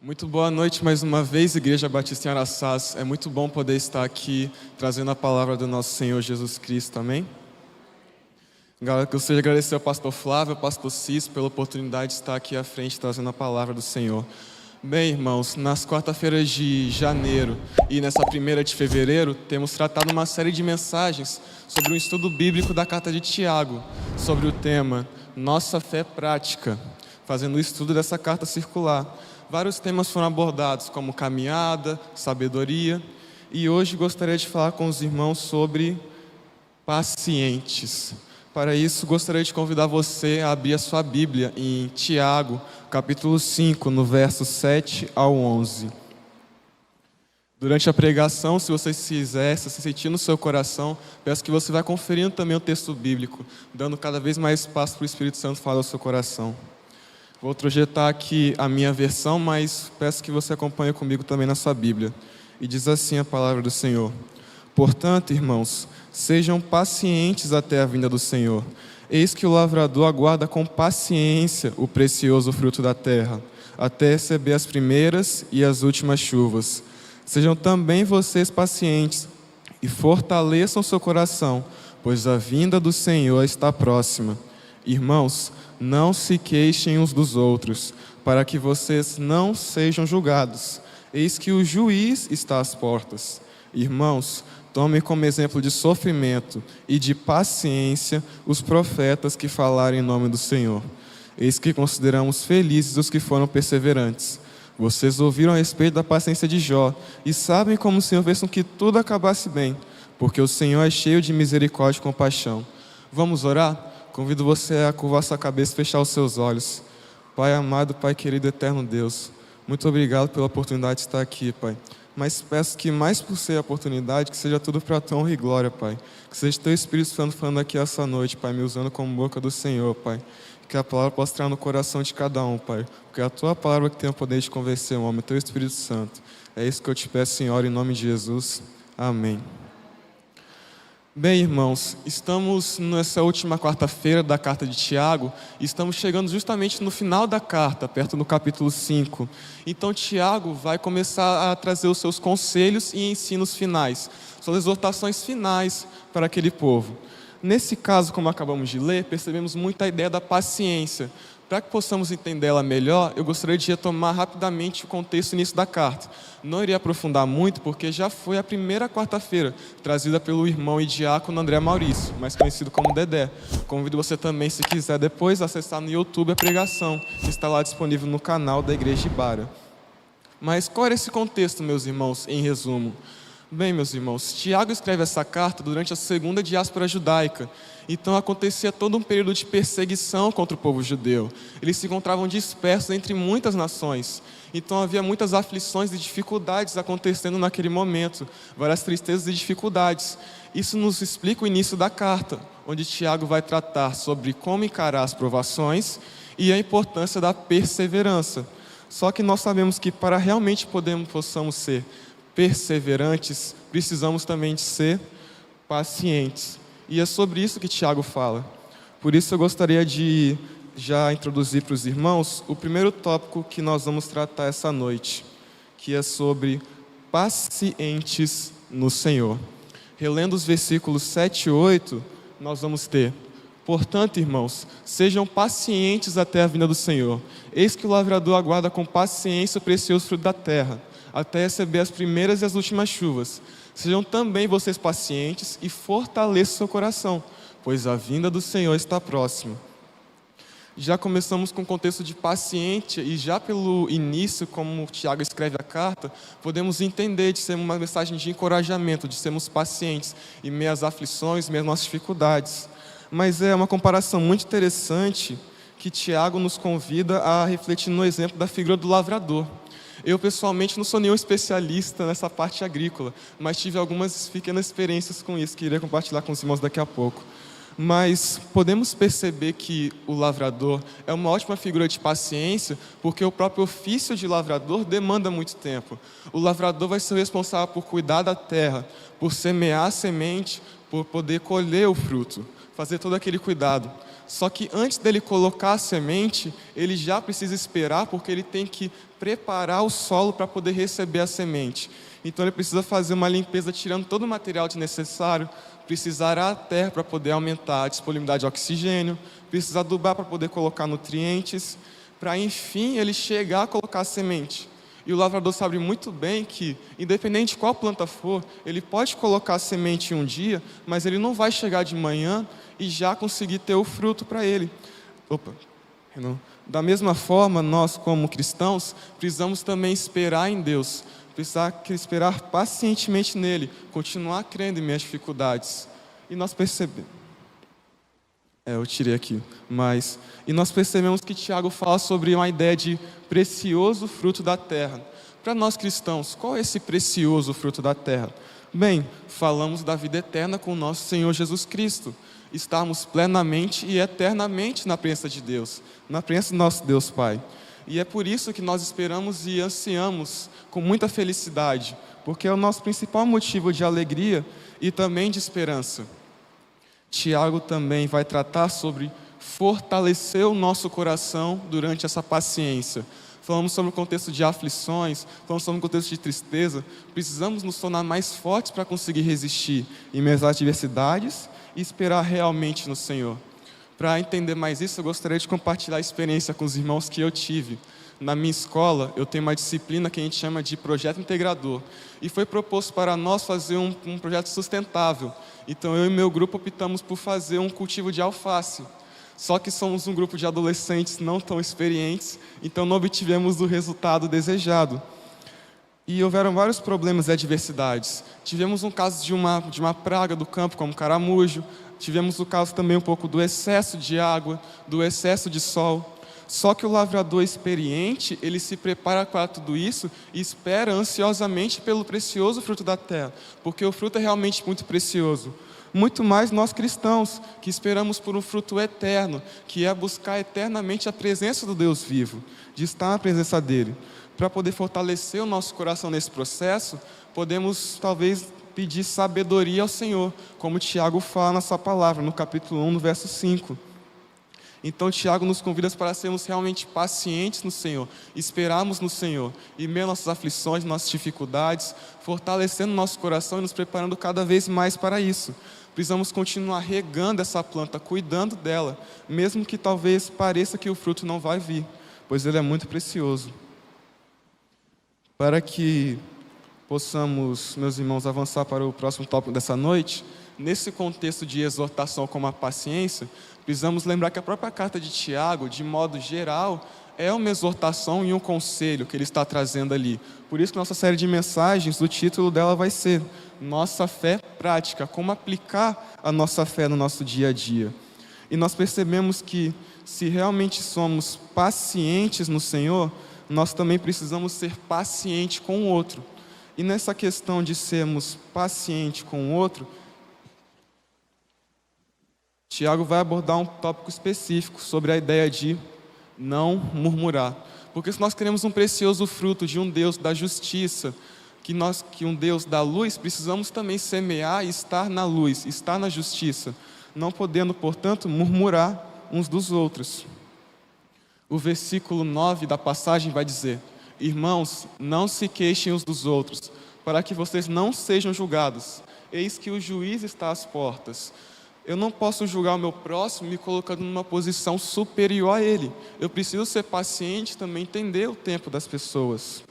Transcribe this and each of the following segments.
Muito boa noite mais uma vez, Igreja Batista em Araçás. É muito bom poder estar aqui trazendo a palavra do nosso Senhor Jesus Cristo, amém? Galera, gostaria de agradecer ao pastor Flávio, ao pastor Cis, pela oportunidade de estar aqui à frente trazendo a palavra do Senhor. Bem, irmãos, nas quarta-feiras de janeiro e nessa primeira de fevereiro, temos tratado uma série de mensagens sobre um estudo bíblico da carta de Tiago, sobre o tema Nossa Fé Prática, fazendo o estudo dessa carta circular. Vários temas foram abordados, como caminhada, sabedoria, e hoje gostaria de falar com os irmãos sobre pacientes. Para isso, gostaria de convidar você a abrir a sua Bíblia em Tiago, capítulo 5, no verso 7 ao 11. Durante a pregação, se você quiser, se sentir no seu coração, peço que você vá conferindo também o texto bíblico, dando cada vez mais espaço para o Espírito Santo falar ao seu coração. Vou projetar aqui a minha versão, mas peço que você acompanhe comigo também na sua Bíblia. E diz assim a palavra do Senhor: Portanto, irmãos, sejam pacientes até a vinda do Senhor. Eis que o lavrador aguarda com paciência o precioso fruto da terra, até receber as primeiras e as últimas chuvas. Sejam também vocês pacientes e fortaleçam seu coração, pois a vinda do Senhor está próxima. Irmãos, não se queixem uns dos outros, para que vocês não sejam julgados. Eis que o juiz está às portas. Irmãos, tomem como exemplo de sofrimento e de paciência os profetas que falaram em nome do Senhor. Eis que consideramos felizes os que foram perseverantes. Vocês ouviram a respeito da paciência de Jó e sabem como o Senhor fez com que tudo acabasse bem, porque o Senhor é cheio de misericórdia e compaixão. Vamos orar? Convido você a curvar sua cabeça e fechar os seus olhos. Pai amado, Pai querido, eterno Deus, muito obrigado pela oportunidade de estar aqui, Pai. Mas peço que mais por ser a oportunidade, que seja tudo para a tua honra e glória, Pai. Que seja teu Espírito Santo falando aqui essa noite, Pai, me usando como boca do Senhor, Pai. Que a palavra possa entrar no coração de cada um, Pai. Porque é a tua palavra que tem o poder de convencer o homem, o teu Espírito Santo. É isso que eu te peço, Senhor, em nome de Jesus. Amém. Bem, irmãos, estamos nessa última quarta-feira da carta de Tiago e estamos chegando justamente no final da carta, perto do capítulo 5. Então, Tiago vai começar a trazer os seus conselhos e ensinos finais, suas exortações finais para aquele povo. Nesse caso, como acabamos de ler, percebemos muito a ideia da paciência. Para que possamos entendê-la melhor, eu gostaria de retomar rapidamente o contexto início da carta. Não iria aprofundar muito, porque já foi a primeira quarta-feira, trazida pelo irmão e diácono André Maurício, mais conhecido como Dedé. Convido você também, se quiser depois, a acessar no YouTube a pregação, que está lá disponível no canal da Igreja Ibara. Mas qual era esse contexto, meus irmãos, em resumo? Bem, meus irmãos, Tiago escreve essa carta durante a segunda diáspora judaica. Então acontecia todo um período de perseguição contra o povo judeu. Eles se encontravam dispersos entre muitas nações. Então havia muitas aflições e dificuldades acontecendo naquele momento. Várias tristezas e dificuldades. Isso nos explica o início da carta, onde Tiago vai tratar sobre como encarar as provações e a importância da perseverança. Só que nós sabemos que para realmente possamos ser perseverantes, precisamos também de ser pacientes. E é sobre isso que Tiago fala. Por isso eu gostaria de já introduzir para os irmãos o primeiro tópico que nós vamos tratar essa noite, que é sobre pacientes no Senhor. Relendo os versículos 7 e 8, nós vamos ter: Portanto, irmãos, sejam pacientes até a vinda do Senhor. Eis que o lavrador aguarda com paciência o precioso fruto da terra, até receber as primeiras e as últimas chuvas. Sejam também vocês pacientes e fortaleçam seu coração, pois a vinda do Senhor está próxima. Já começamos com o contexto de paciente e já pelo início, como Tiago escreve a carta, podemos entender de ser uma mensagem de encorajamento, de sermos pacientes em meio às aflições, em meio às nossas dificuldades. Mas é uma comparação muito interessante que Tiago nos convida a refletir no exemplo da figura do lavrador. Eu, pessoalmente, não sou nenhum especialista nessa parte agrícola, mas tive algumas pequenas experiências com isso, que irei compartilhar com os irmãos daqui a pouco. Mas podemos perceber que o lavrador é uma ótima figura de paciência, porque o próprio ofício de lavrador demanda muito tempo. O lavrador vai ser responsável por cuidar da terra, por semear a semente, por poder colher o fruto, fazer todo aquele cuidado. Só que antes dele colocar a semente, ele já precisa esperar, porque ele tem que preparar o solo para poder receber a semente. Então ele precisa fazer uma limpeza, tirando todo o material desnecessário, precisa arar a terra para poder aumentar a disponibilidade de oxigênio, precisa adubar para poder colocar nutrientes, para enfim ele chegar a colocar a semente. E o lavrador sabe muito bem que, independente de qual planta for, ele pode colocar a semente em um dia, mas ele não vai chegar de manhã e já conseguir ter o fruto para ele. Da mesma forma, nós como cristãos, precisamos também esperar em Deus, precisar esperar pacientemente nele, continuar crendo em minhas dificuldades. E nós percebemos... eu tirei aqui, e nós percebemos que Tiago fala sobre uma ideia de precioso fruto da terra. Para nós cristãos, qual é esse precioso fruto da terra? Bem, falamos da vida eterna com o nosso Senhor Jesus Cristo. Estarmos plenamente e eternamente na presença de Deus, na presença do nosso Deus Pai. E é por isso que nós esperamos e ansiamos com muita felicidade, porque é o nosso principal motivo de alegria e também de esperança. Tiago também vai tratar sobre fortalecer o nosso coração durante essa paciência. Falamos sobre o contexto de aflições, falamos sobre o contexto de tristeza. Precisamos nos tornar mais fortes para conseguir resistir em meio às adversidades e esperar realmente no Senhor. Para entender mais isso, eu gostaria de compartilhar a experiência com os irmãos que eu tive. Na minha escola, eu tenho uma disciplina que a gente chama de projeto integrador. E foi proposto para nós fazer um projeto sustentável. Então, eu e meu grupo optamos por fazer um cultivo de alface. Só que somos um grupo de adolescentes não tão experientes, então não obtivemos o resultado desejado. E houveram vários problemas e adversidades. Tivemos um caso de uma praga do campo, como caramujo. Tivemos o caso também um pouco do excesso de água, do excesso de sol. Só que o lavrador experiente, ele se prepara para tudo isso e espera ansiosamente pelo precioso fruto da terra, porque o fruto é realmente muito precioso. Muito mais nós cristãos, que esperamos por um fruto eterno, que é buscar eternamente a presença do Deus vivo, de estar na presença dele. Para poder fortalecer o nosso coração nesse processo, podemos talvez pedir sabedoria ao Senhor, como Tiago fala na sua palavra, no capítulo 1, no verso 5. Então Tiago nos convida para sermos realmente pacientes no Senhor, esperarmos no Senhor, e meio nossas aflições, nossas dificuldades, fortalecendo nosso coração e nos preparando cada vez mais para isso. Precisamos continuar regando essa planta, cuidando dela, mesmo que talvez pareça que o fruto não vai vir, pois ele é muito precioso. Para que possamos, meus irmãos, avançar para o próximo tópico dessa noite, nesse contexto de exortação como a paciência, precisamos lembrar que a própria carta de Tiago, de modo geral, é uma exortação e um conselho que ele está trazendo ali. Por isso que nossa série de mensagens, o título dela vai ser Nossa Fé Prática, como aplicar a nossa fé no nosso dia a dia. E nós percebemos que, se realmente somos pacientes no Senhor, nós também precisamos ser pacientes com o outro. E nessa questão de sermos pacientes com o outro, Tiago vai abordar um tópico específico sobre a ideia de não murmurar. Porque se nós queremos um precioso fruto de um Deus da justiça, que um Deus da luz, precisamos também semear e estar na luz, estar na justiça, não podendo, portanto, murmurar uns dos outros. O versículo 9 da passagem vai dizer: irmãos, não se queixem uns dos outros, para que vocês não sejam julgados. Eis que o juiz está às portas. Eu não posso julgar o meu próximo me colocando numa posição superior a ele. Eu preciso ser paciente, também entender o tempo das pessoas.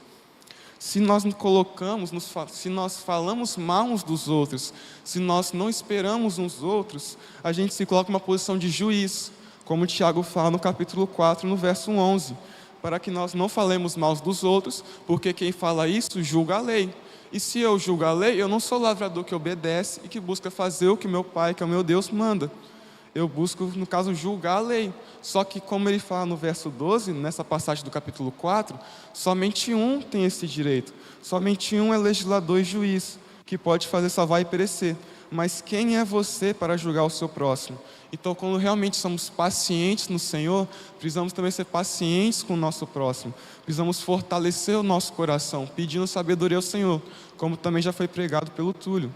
Se nós nos colocamos, se nós falamos mal uns dos outros, se nós não esperamos uns outros, a gente se coloca numa posição de juiz, como Tiago fala no capítulo 4, no verso 11, para que nós não falemos mal dos outros, porque quem fala isso julga a lei. E se eu julgo a lei, eu não sou lavrador que obedece e que busca fazer o que meu Pai, que é o meu Deus, manda. Eu busco, no caso, julgar a lei. Só que, como ele fala no verso 12, nessa passagem do capítulo 4, somente um tem esse direito. Somente um é legislador e juiz, que pode fazer salvar e perecer. Mas quem é você para julgar o seu próximo? Então, quando realmente somos pacientes no Senhor, precisamos também ser pacientes com o nosso próximo. Precisamos fortalecer o nosso coração, pedindo sabedoria ao Senhor, como também já foi pregado pelo Túlio.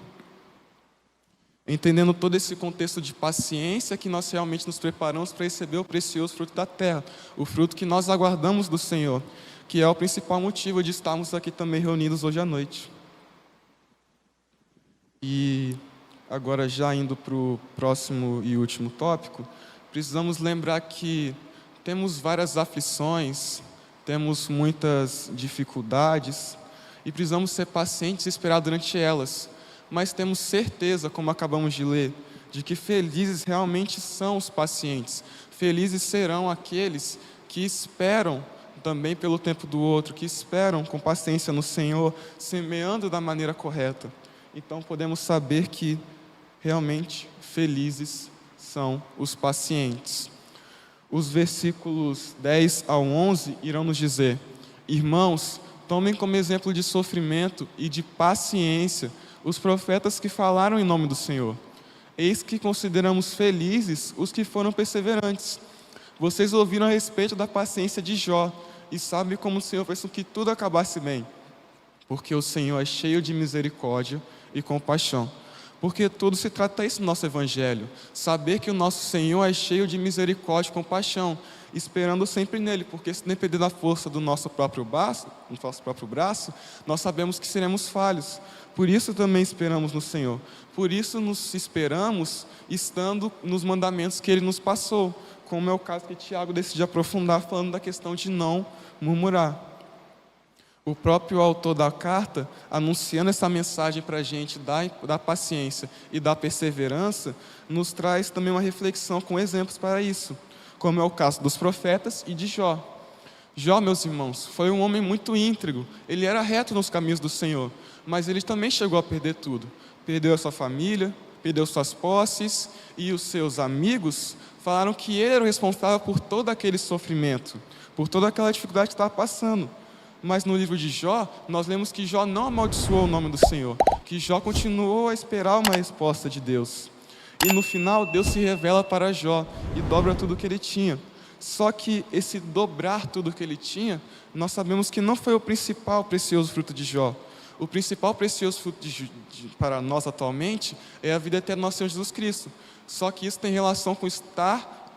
Entendendo todo esse contexto de paciência, que nós realmente nos preparamos para receber o precioso fruto da terra, o fruto que nós aguardamos do Senhor, que é o principal motivo de estarmos aqui também reunidos hoje à noite. E agora, já indo para o próximo e último tópico, precisamos lembrar que temos várias aflições, temos muitas dificuldades e precisamos ser pacientes e esperar durante elas. Mas temos certeza, como acabamos de ler, de que felizes realmente são os pacientes. Felizes serão aqueles que esperam também pelo tempo do outro, que esperam com paciência no Senhor, semeando da maneira correta. Então podemos saber que realmente felizes são os pacientes. Os versículos 10 ao 11 irão nos dizer: irmãos, tomem como exemplo de sofrimento e de paciência os profetas que falaram em nome do Senhor. Eis que consideramos felizes os que foram perseverantes. Vocês ouviram a respeito da paciência de Jó e sabem como o Senhor fez com que tudo acabasse bem. Porque o Senhor é cheio de misericórdia e compaixão. Porque tudo se trata disso no nosso Evangelho. Saber que o nosso Senhor é cheio de misericórdia e compaixão, esperando sempre nele, porque se depender da força do nosso próprio braço, nós sabemos que seremos falhos. Por isso também esperamos no Senhor. Por isso nos esperamos estando nos mandamentos que Ele nos passou, como é o caso que Tiago decide aprofundar, falando da questão de não murmurar. O próprio autor da carta, anunciando essa mensagem para a gente da paciência e da perseverança, nos traz também uma reflexão com exemplos para isso, como é o caso dos profetas e de Jó. Jó, meus irmãos, foi um homem muito íntegro, ele era reto nos caminhos do Senhor, mas ele também chegou a perder tudo. Perdeu a sua família, perdeu suas posses, e os seus amigos falaram que ele era o responsável por todo aquele sofrimento, por toda aquela dificuldade que estava passando. Mas no livro de Jó, nós lemos que Jó não amaldiçoou o nome do Senhor, que Jó continuou a esperar uma resposta de Deus. E no final, Deus se revela para Jó e dobra tudo o que ele tinha. Só que esse dobrar tudo o que ele tinha, nós sabemos que não foi o principal precioso fruto de Jó. O principal precioso fruto para nós atualmente é a vida eterna do nosso Senhor Jesus Cristo. Só que isso tem relação com estar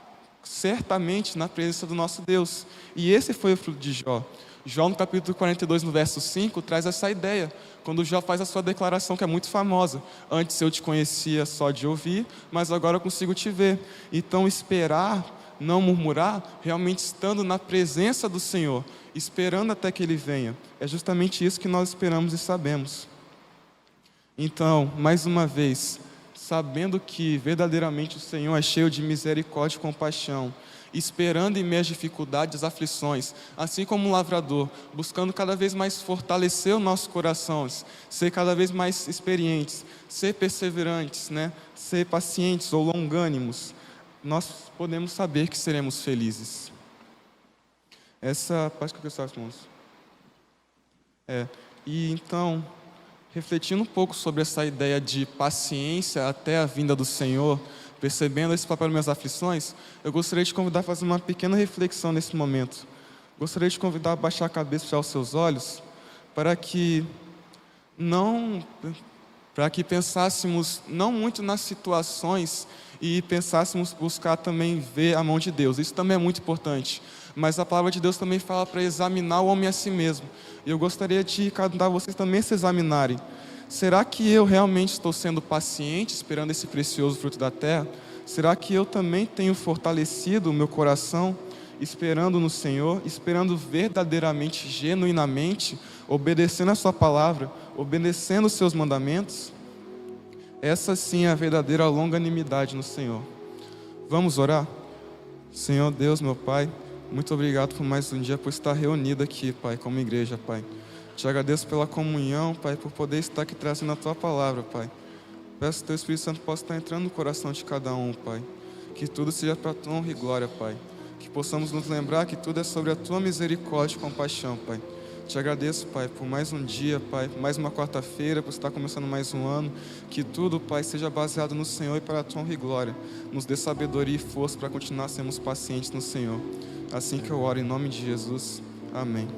certamente na presença do nosso Deus. E esse foi o fruto de Jó. Jó, no capítulo 42, no verso 5, traz essa ideia, quando Jó faz a sua declaração, que é muito famosa: antes eu te conhecia só de ouvir, mas agora eu consigo te ver. Então esperar, não murmurar, realmente estando na presença do Senhor, esperando até que Ele venha, é justamente isso que nós esperamos e sabemos. Então, mais uma vez, sabendo que verdadeiramente o Senhor é cheio de misericórdia e compaixão, esperando em meio às dificuldades, aflições, assim como um lavrador, buscando cada vez mais fortalecer os nossos corações, ser cada vez mais experientes, ser perseverantes, ser pacientes ou longânimos, nós podemos saber que seremos felizes. Essa parte que eu quero, irmãos. E então, refletindo um pouco sobre essa ideia de paciência até a vinda do Senhor, percebendo esse papel das minhas aflições, eu gostaria de convidar a fazer uma pequena reflexão nesse momento. Gostaria de convidar a baixar a cabeça e fechar os seus olhos, para que pensássemos não muito nas situações e pensássemos buscar também ver a mão de Deus. Isso também é muito importante. Mas a palavra de Deus também fala para examinar o homem a si mesmo. E eu gostaria de convidar vocês também a se examinarem. Será que eu realmente estou sendo paciente, esperando esse precioso fruto da terra? Será que eu também tenho fortalecido o meu coração, esperando no Senhor, esperando verdadeiramente, genuinamente, obedecendo a sua palavra, obedecendo os seus mandamentos? Essa sim é a verdadeira longanimidade no Senhor. Vamos orar? Senhor Deus, meu Pai, muito obrigado por mais um dia, por estar reunido aqui, Pai, como igreja, Pai. Te agradeço pela comunhão, Pai, por poder estar aqui trazendo a Tua palavra, Pai. Peço que o Teu Espírito Santo possa estar entrando no coração de cada um, Pai. Que tudo seja para a Tua honra e glória, Pai. Que possamos nos lembrar que tudo é sobre a Tua misericórdia e compaixão, Pai. Te agradeço, Pai, por mais um dia, Pai, por mais uma quarta-feira, por estar começando mais um ano. Que tudo, Pai, seja baseado no Senhor e para a Tua honra e glória. Nos dê sabedoria e força para continuar sermos pacientes no Senhor. Assim que eu oro em nome de Jesus. Amém.